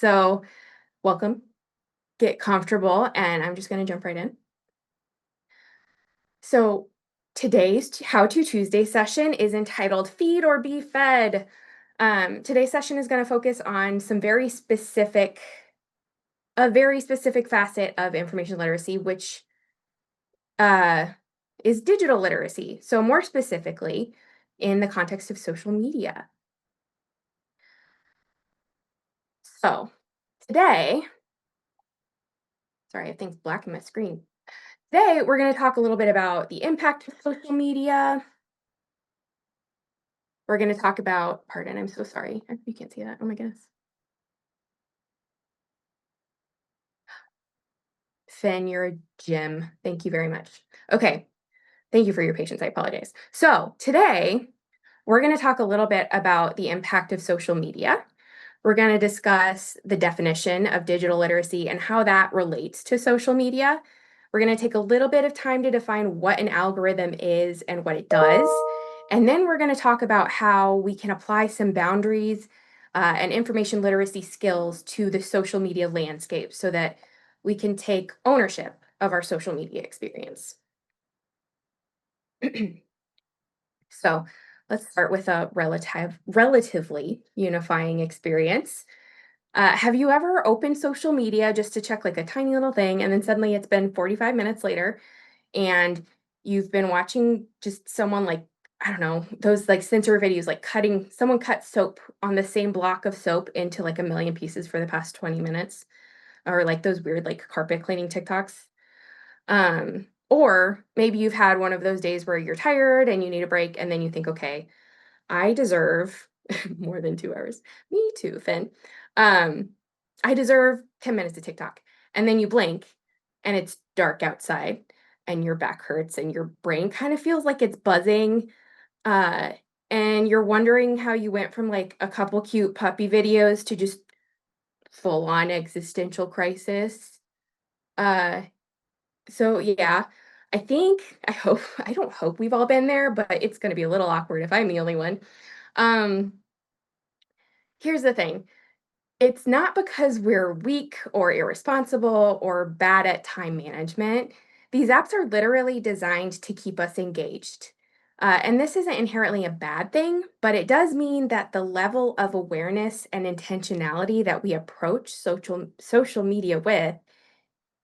So, welcome, get comfortable, and I'm just going to jump right in. So, today's How to Tuesday session is entitled Feed or Be Fed. Today's session is going to focus on a very specific facet of information literacy, which uh, is digital literacy. So, more specifically, in the context of social media. So, today, sorry, I have things black in my screen. Today, we're going to talk a little bit about the impact of social media. We're going to talk about, pardon, I'm so sorry. You can't see that. Oh my goodness. Finn, you're a gem. Thank you very much. Okay. Thank you for your patience. I apologize. So, today, we're going to talk a little bit about the impact of social media. We're going to discuss the definition of digital literacy and how that relates to social media. We're going to take a little bit of time to define what an algorithm is and what it does. And then we're going to talk about how we can apply some boundaries and information literacy skills to the social media landscape so that we can take ownership of our social media experience. So let's start with a relatively unifying experience. Have you ever opened social media just to check like a tiny little thing, and then suddenly it's been 45 minutes later, and you've been watching just someone like, I don't know, those like censor videos, like someone cut soap on the same block of soap into like a million pieces for the past 20 minutes, or like those weird like carpet cleaning TikToks. Or maybe you've had one of those days where you're tired and you need a break, and then you think, okay, I deserve more than 2 hours. Me too, Finn. Um, I deserve 10 minutes of TikTok. And then you blink and it's dark outside and your back hurts and your brain kind of feels like it's buzzing. Uh, and you're wondering how you went from like a couple cute puppy videos to just full on existential crisis. Uh, so yeah, I hope, I don't hope we've all been there, but it's going to be a little awkward if I'm the only one. Um, Here's the thing. It's not because we're weak or irresponsible or bad at time management. These apps are literally designed to keep us engaged. And this isn't inherently a bad thing, but it does mean that the level of awareness and intentionality that we approach social media with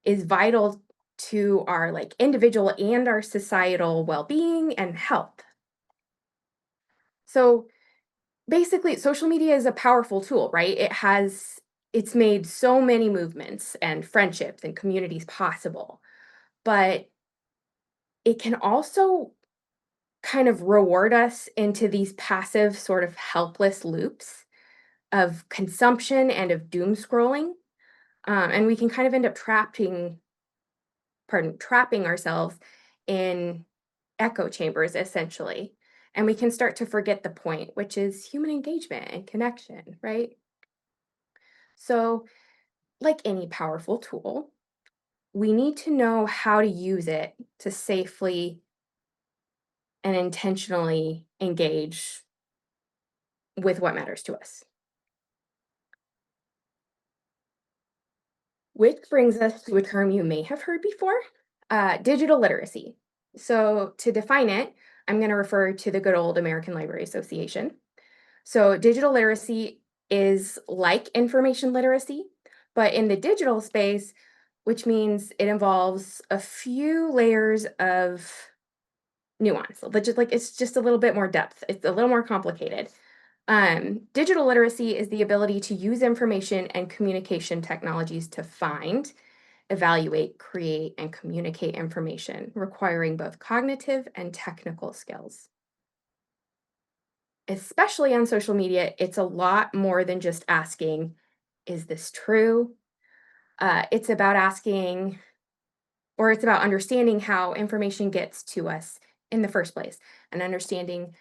is vital to our like individual and our societal well-being and health. So basically, social media is a powerful tool, right? It's made so many movements and friendships and communities possible, but it can also kind of reward us into these passive, sort of helpless loops of consumption and of doom scrolling. And we can kind of end up trapping ourselves in echo chambers, essentially. And we can start to forget the point, which is human engagement and connection, right? So, like any powerful tool, we need to know how to use it to safely and intentionally engage with what matters to us. Which brings us to a term you may have heard before, digital literacy. So, to define it, I'm going to refer to the good old American Library Association. So, digital literacy is like information literacy, but in the digital space, which means it involves a few layers of nuance, but just like it's just a little bit more depth. It's a little more complicated. Digital literacy is the ability to use information and communication technologies to find, evaluate, create, and communicate information, requiring both cognitive and technical skills. Especially on social media, it's a lot more than just asking, is this true? It's about asking, or it's about understanding how information gets to us in the first place and understanding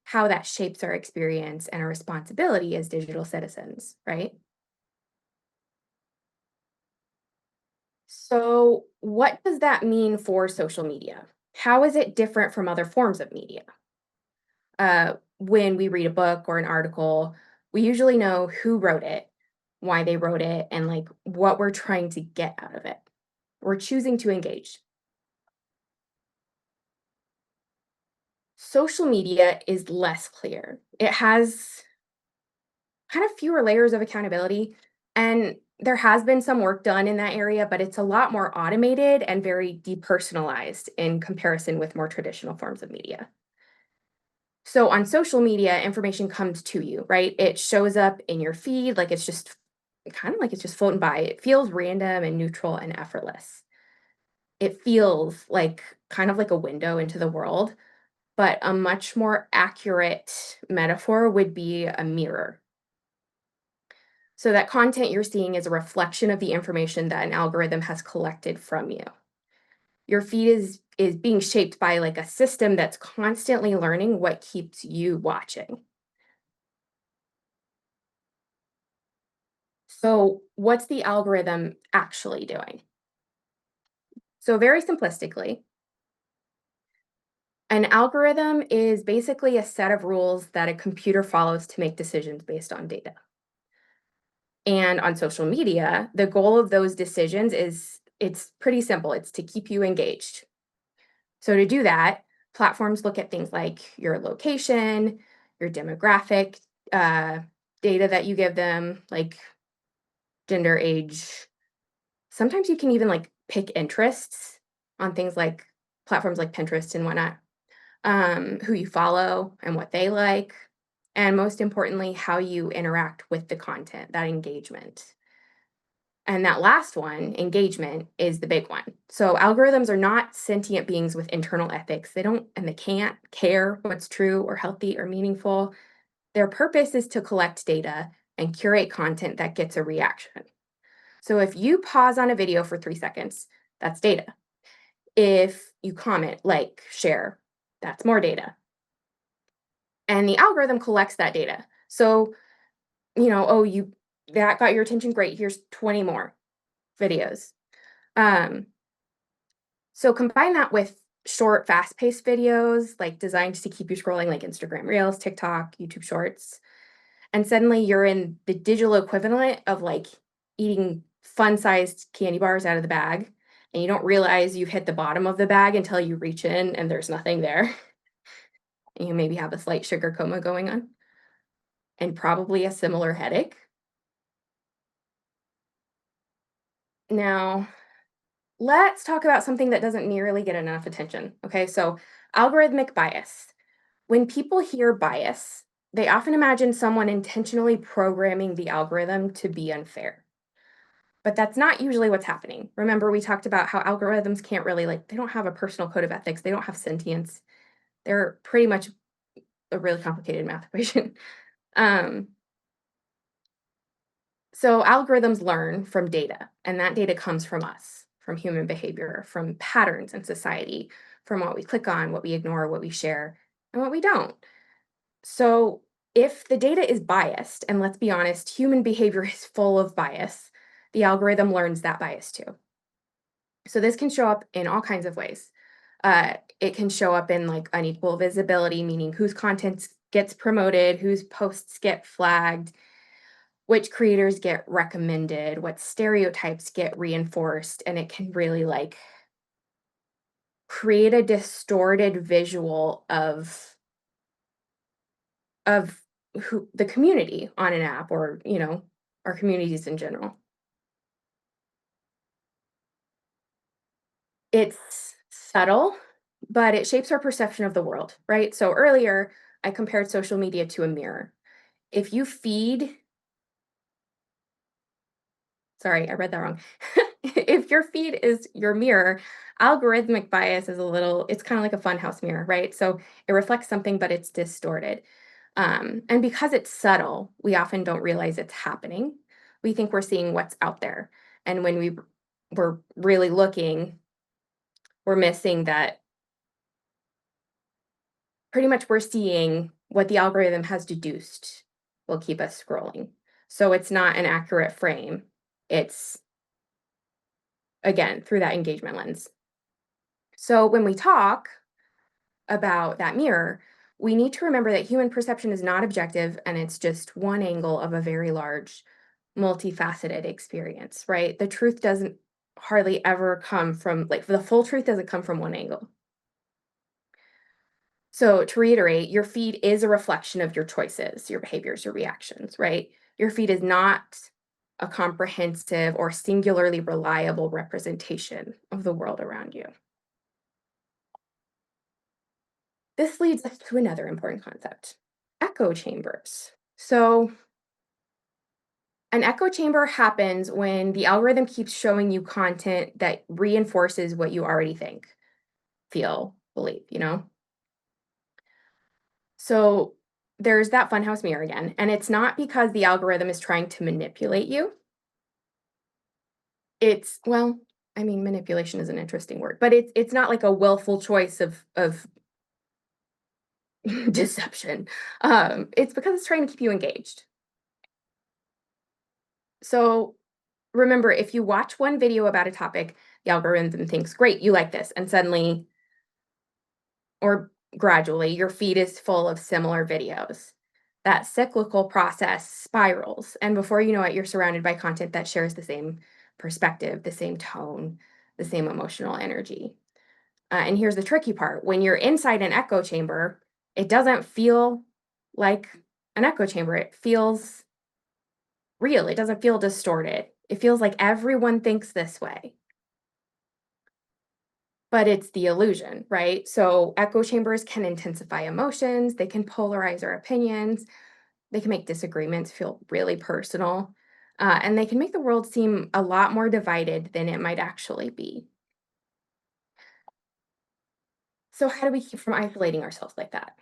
how that shapes our experience and our responsibility as digital citizens, right? So, what does that mean for social media? How is it different from other forms of media? When we read a book or an article, we usually know who wrote it, why they wrote it, and like what we're trying to get out of it. We're choosing to engage. Social media is less clear. It has kind of fewer layers of accountability, and there has been some work done in that area, but it's a lot more automated and very depersonalized in comparison with more traditional forms of media. So on social media, information comes to you, right? It shows up in your feed like it's just kind of like it's just floating by. It feels random and neutral and effortless. It feels like kind of like a window into the world, but a much more accurate metaphor would be a mirror. So that content you're seeing is a reflection of the information that an algorithm has collected from you. Your feed is being shaped by like a system that's constantly learning what keeps you watching. So, what's the algorithm actually doing? So, very simplistically, an algorithm is basically a set of rules that a computer follows to make decisions based on data. And on social media, the goal of those decisions is it's pretty simple. It's to keep you engaged. So to do that, platforms look at things like your location, your demographic, uh, data that you give them, like gender, age. Sometimes you can even like pick interests on things like platforms like Pinterest and whatnot, who you follow and what they like. And most importantly, how you interact with the content, that engagement. And that last one, engagement, is the big one. So algorithms are not sentient beings with internal ethics. They don't and they can't care what's true or healthy or meaningful. Their purpose is to collect data and curate content that gets a reaction. So if you pause on a video for 3 seconds, that's data. If you comment, like, share, that's more data. And the algorithm collects that data. So, oh, you that got your attention, great. Here's 20 more videos. Um, So combine that with short, fast-paced videos, like designed to keep you scrolling, like Instagram Reels, TikTok, YouTube Shorts, and suddenly you're in the digital equivalent of like eating fun-sized candy bars out of the bag, and you don't realize you've hit the bottom of the bag until you reach in and there's nothing there, and you maybe have a slight sugar coma going on, and probably a similar headache. Now, let's talk about something that doesn't nearly get enough attention. Okay, so algorithmic bias. When people hear bias, they often imagine someone intentionally programming the algorithm to be unfair. But that's not usually what's happening. Remember, we talked about how algorithms can't really, like, they don't have a personal code of ethics, they don't have sentience. They're pretty much a really complicated math equation. Um, so, algorithms learn from data, and that data comes from us, from human behavior, from patterns in society, from what we click on, what we ignore, what we share, and what we don't. So, if the data is biased, and let's be honest, human behavior is full of bias, the algorithm learns that bias too. So, this can show up in all kinds of ways. It can show up in like unequal visibility, meaning whose content gets promoted, whose posts get flagged, which creators get recommended, what stereotypes get reinforced, and it can really like create a distorted visual of who the community on an app or, our communities in general. It's subtle, but it shapes our perception of the world, right? So earlier, I compared social media to a mirror. If you feed Sorry, I read that wrong. If your feed is your mirror, algorithmic bias is it's kind of like a funhouse mirror, right? So it reflects something, but it's distorted. And because it's subtle, we often don't realize it's happening. We think we're seeing what's out there. And when we're really looking, we're missing that pretty much we're seeing what the algorithm has deduced will keep us scrolling. So it's not an accurate frame. It's, again, through that engagement lens. So when we talk about that mirror, we need to remember that human perception is not objective and it's just one angle of a very large multifaceted experience, right? The truth doesn't hardly ever come from like the full truth doesn't come from one angle. So, to reiterate, your feed is a reflection of your choices, your behaviors, your reactions, right? Your feed is not a comprehensive or singularly reliable representation of the world around you. This leads us to another important concept, echo chambers. So, an echo chamber happens when the algorithm keeps showing you content that reinforces what you already think, feel, believe. So there's that funhouse mirror again. And it's not because the algorithm is trying to manipulate you. Well, I mean, manipulation is an interesting word, but it's not like a willful choice of deception. It's because it's trying to keep you engaged. So remember, if you watch one video about a topic, the algorithm thinks, great, you like this. And suddenly, or gradually, your feed is full of similar videos. That cyclical process spirals. And before you know it, you're surrounded by content that shares the same perspective, the same tone, the same emotional energy. And here's the tricky part, when you're inside an echo chamber, it doesn't feel like an echo chamber. It feels real, it doesn't feel distorted. It feels like everyone thinks this way. But it's the illusion, right? So echo chambers can intensify emotions, they can polarize our opinions, they can make disagreements feel really personal, and they can make the world seem a lot more divided than it might actually be. So, how do we keep from isolating ourselves like that?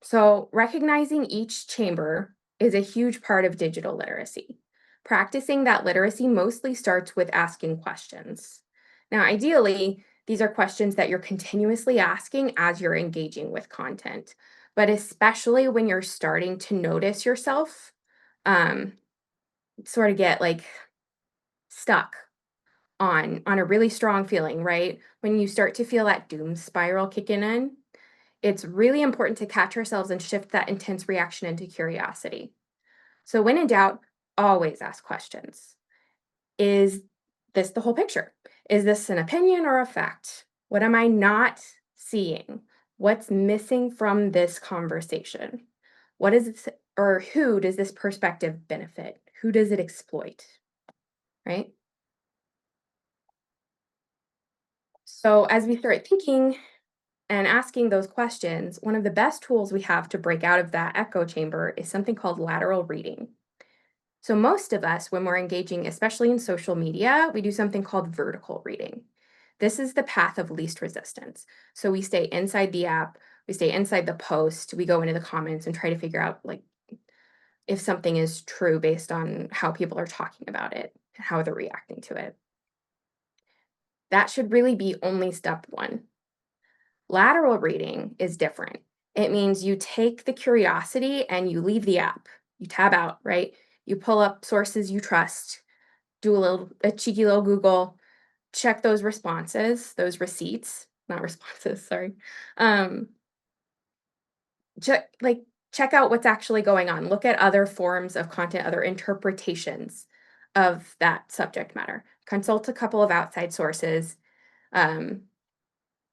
So, recognizing each chamber is a huge part of digital literacy. Practicing that literacy mostly starts with asking questions. Now, ideally, these are questions that you're continuously asking as you're engaging with content, but especially when you're starting to notice yourself um, sort of get like stuck on a really strong feeling, right? When you start to feel that doom spiral kicking in, it's really important to catch ourselves and shift that intense reaction into curiosity. So, when in doubt, always ask questions. Is this the whole picture? Is this an opinion or a fact? What am I not seeing? What's missing from this conversation? What is it, or who does this perspective benefit? Who does it exploit? Right? So, as we start thinking and asking those questions, one of the best tools we have to break out of that echo chamber is something called lateral reading. So, most of us, when we're engaging, especially in social media, we do something called vertical reading. This is the path of least resistance. So, we stay inside the app, we stay inside the post, we go into the comments and try to figure out like if something is true based on how people are talking about it, how they're reacting to it. That should really be only step one. Lateral reading is different. It means you take the curiosity and you leave the app. You tab out, right? You pull up sources you trust, do a cheeky little Google, check those responses, those receipts, not responses, sorry. Um, like check out what's actually going on. Look at other forms of content, other interpretations of that subject matter. Consult a couple of outside sources. Um,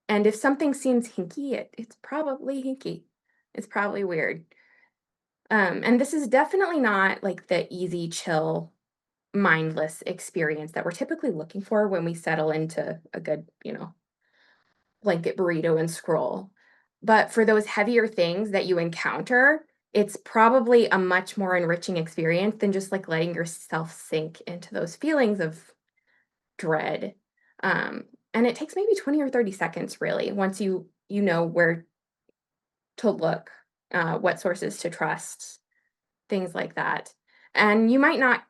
and if something seems hinky, it's probably hinky. It's probably weird. And this is definitely not like the easy, chill, mindless experience that we're typically looking for when we settle into a good, blanket burrito and scroll. But for those heavier things that you encounter, it's probably a much more enriching experience than just like letting yourself sink into those feelings of dread. Um, and it takes maybe 20 or 30 seconds really once you know where to look, what sources to trust, things like that. And you might not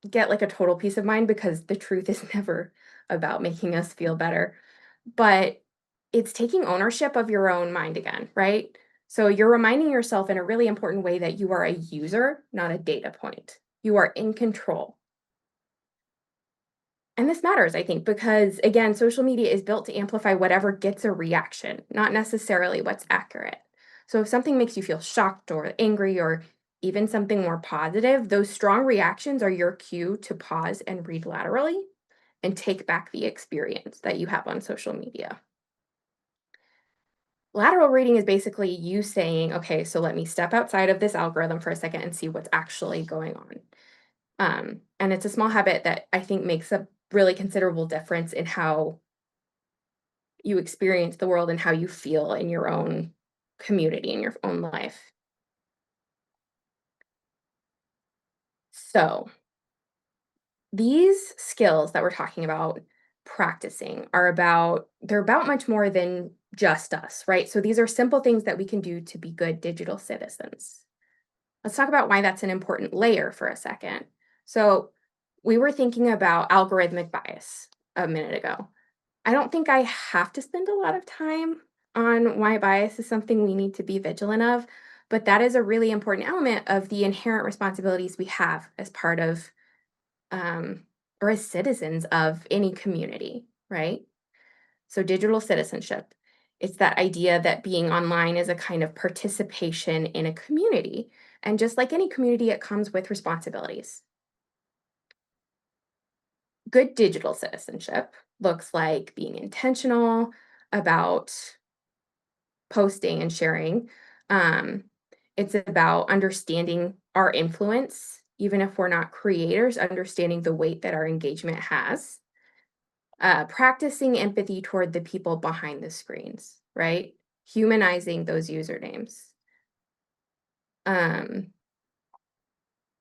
get like a total peace of mind because the truth is never about making us feel better, but it's taking ownership of your own mind again, right? So you're reminding yourself in a really important way that you are a user, not a data point. You are in control. And this matters, I think, because again, social media is built to amplify whatever gets a reaction, not necessarily what's accurate. So if something makes you feel shocked or angry or even something more positive, those strong reactions are your cue to pause and read laterally and take back the experience that you have on social media. Lateral reading is basically you saying, okay, so let me step outside of this algorithm for a second and see what's actually going on. And it's a small habit that I think makes a really considerable difference in how you experience the world and how you feel in your own community, in your own life. So, these skills that we're talking about practicing they're about much more than just us, right? So these are simple things that we can do to be good digital citizens. Let's talk about why that's an important layer for a second. So, we were thinking about algorithmic bias a minute ago. I don't think I have to spend a lot of time on why bias is something we need to be vigilant of, but that is a really important element of the inherent responsibilities we have as part of um, or as citizens of any community, right? So, digital citizenship. It's that idea that being online is a kind of participation in a community. And just like any community, it comes with responsibilities. Good digital citizenship looks like being intentional about posting and sharing. Um, it's about understanding our influence, even if we're not creators, understanding the weight that our engagement has. Practicing empathy toward the people behind the screens, right? Humanizing those usernames. Um,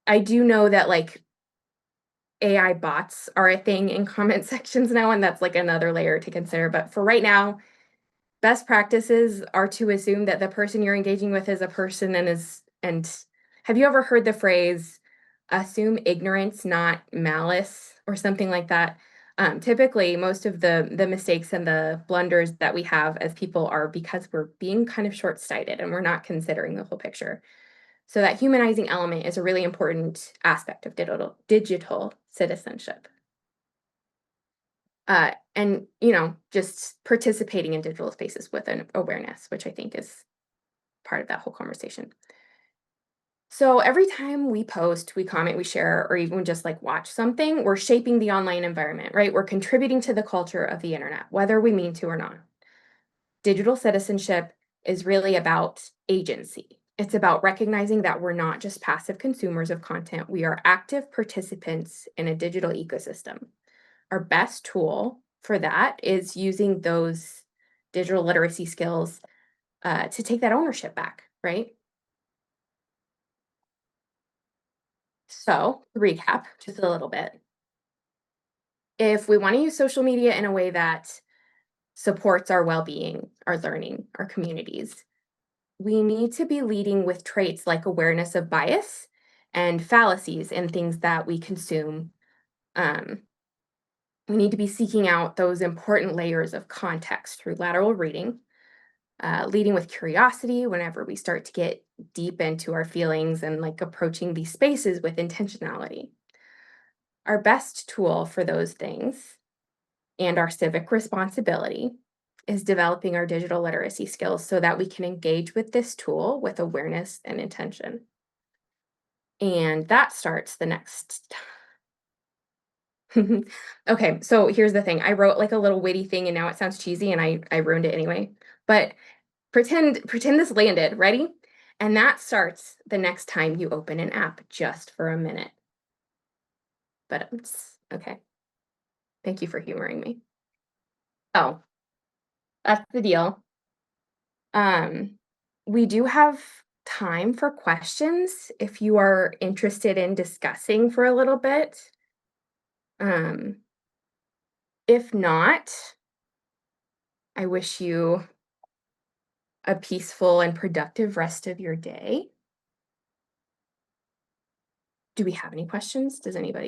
I do know that like AI bots are a thing in comment sections now, and that's like another layer to consider. But for right now, best practices are to assume that the person you're engaging with is a person and have you ever heard the phrase assume ignorance, not malice, or something like that? Typically, most of the mistakes and the blunders that we have as people are because we're being kind of short-sighted and we're not considering the whole picture. So that humanizing element is a really important aspect of digital citizenship. And just participating in digital spaces with an awareness, which I think is part of that whole conversation. So every time we post, we comment, we share, or even just like watch something, we're shaping the online environment, right? We're contributing to the culture of the internet, whether we mean to or not. Digital citizenship is really about agency. It's about recognizing that we're not just passive consumers of content, we are active participants in a digital ecosystem. Our best tool for that is using those digital literacy skills to take that ownership back, right? So, to recap just a little bit. If we want to use social media in a way that supports our well being, our learning, our communities, we need to be leading with traits like awareness of bias and fallacies in things that we consume. Um, we need to be seeking out those important layers of context through lateral reading, leading with curiosity whenever we start to get deep into our feelings and like approaching these spaces with intentionality. Our best tool for those things and our civic responsibility is developing our digital literacy skills so that we can engage with this tool with awareness and intention. And that starts the next. Okay, so here's the thing. I wrote like a little witty thing and now it sounds cheesy and I ruined it anyway. But pretend this landed. Ready? And that starts the next time you open an app just for a minute. But it's okay. Thank you for humoring me. Oh, that's the deal. Um, we do have time for questions if you are interested in discussing for a little bit. Um, if not, I wish you a peaceful and productive rest of your day. Do we have any questions? Does anybody